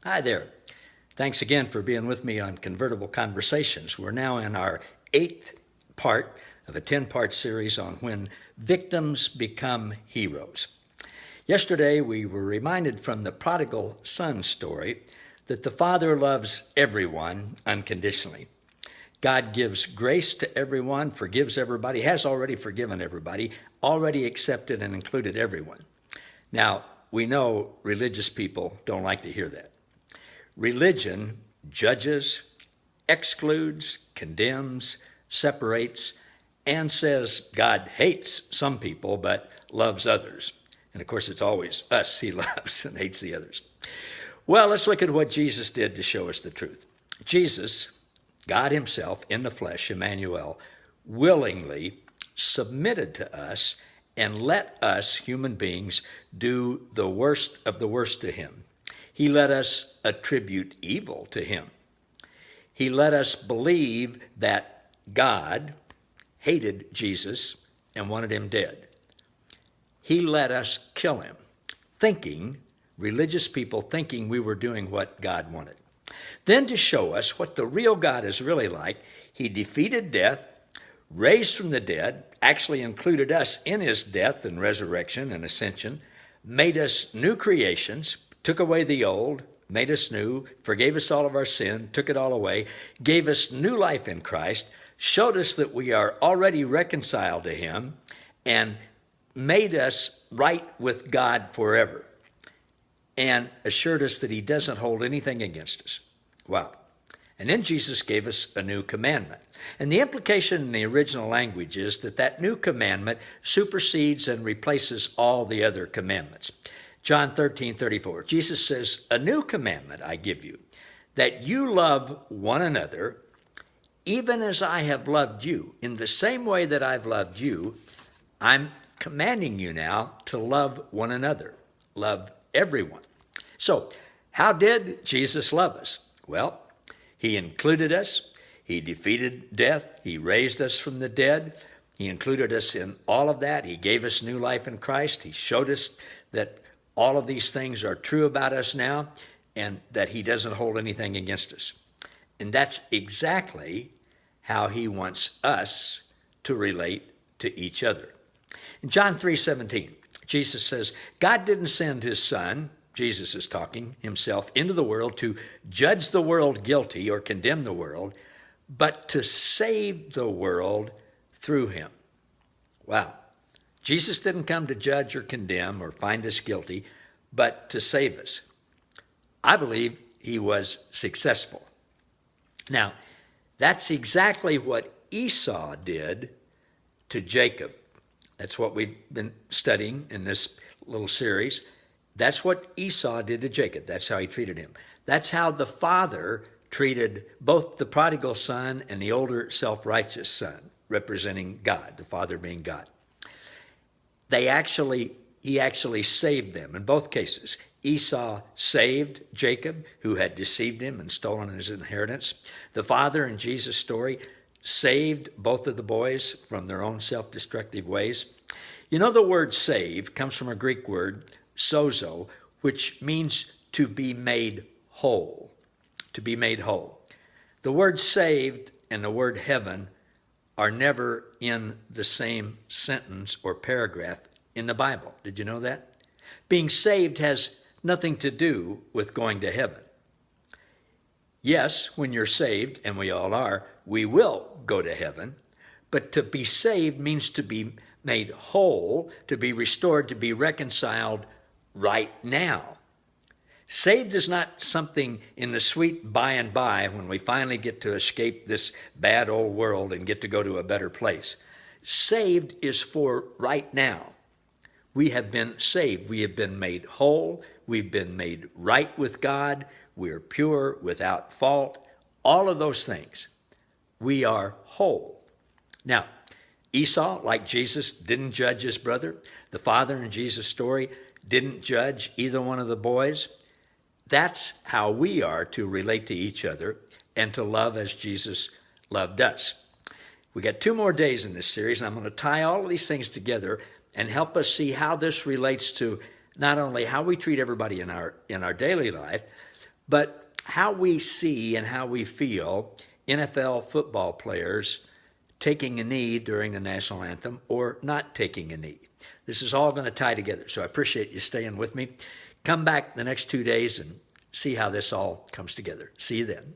Hi there. Thanks again for being with me on Convertible Conversations. We're now in our 8th part of a 10-part series on when victims become heroes. Yesterday, we were reminded from the prodigal son story that the Father loves everyone unconditionally. God gives grace to everyone, forgives everybody, has already forgiven everybody, already accepted and included everyone. Now, we know religious people don't like to hear that. Religion judges, excludes, condemns, separates, and says God hates some people but loves others. And of course, it's always us he loves and hates the others. Well, let's look at what Jesus did to show us the truth. Jesus, God himself in the flesh, Emmanuel, willingly submitted to us and let us, human beings, do the worst of the worst to him. He let us attribute evil to him. He let us believe that God hated Jesus and wanted him dead. He let us kill him, religious people thinking we were doing what God wanted. Then to show us what the real God is really like, he defeated death, raised from the dead, actually included us in his death and resurrection and ascension, made us new creations, took away the old, made us new, forgave us all of our sin, took it all away, gave us new life in Christ, showed us that we are already reconciled to him, and made us right with God forever, and assured us that he doesn't hold anything against us. Wow. And then Jesus gave us a new commandment. And the implication in the original language is that that new commandment supersedes and replaces all the other commandments. John 13:34, Jesus says, "A new commandment I give you, that you love one another, even as I have loved you. In the same way that I've loved you, I'm commanding you now to love one another, love everyone." So, how did Jesus love us? Well, he included us, he defeated death, he raised us from the dead, he included us in all of that, he gave us new life in Christ, he showed us that all of these things are true about us now, and that he doesn't hold anything against us. And that's exactly how he wants us to relate to each other. In John 3:17, Jesus says, God didn't send his son, Jesus is talking himself, into the world to judge the world guilty or condemn the world, but to save the world through him. Wow. Jesus didn't come to judge or condemn or find us guilty, but to save us. I believe he was successful. Now, that's exactly what Esau did to Jacob. That's what we've been studying in this little series. That's what Esau did to Jacob. That's how he treated him. That's how the father treated both the prodigal son and the older self-righteous son, representing God, the father being God. He actually saved them in both cases. Esau saved Jacob, who had deceived him and stolen his inheritance. The father in Jesus' story saved both of the boys from their own self-destructive ways. You know, the word save comes from a Greek word, Sozo, which means to be made whole. To be made whole. The word saved and the word heaven are never in the same sentence or paragraph in the Bible. Did you know that? Being saved has nothing to do with going to heaven. Yes, when you're saved, and we all are, we will go to heaven, but to be saved means to be made whole, to be restored, to be reconciled right now. Saved is not something in the sweet by and by when we finally get to escape this bad old world and get to go to a better place. Saved is for right now. We have been saved. We have been made whole. We've been made right with God. We're pure, without fault. All of those things. We are whole. Now, Esau, like Jesus, didn't judge his brother. The father in Jesus' story didn't judge either one of the boys. That's how we are to relate to each other and to love as Jesus loved us. We got 2 more days in this series, and I'm going to tie all of these things together and help us see how this relates to not only how we treat everybody in our daily life, but how we see and how we feel NFL football players taking a knee during the national anthem or not taking a knee. This is all going to tie together, so I appreciate you staying with me. Come back the next 2 days and see how this all comes together. See you then.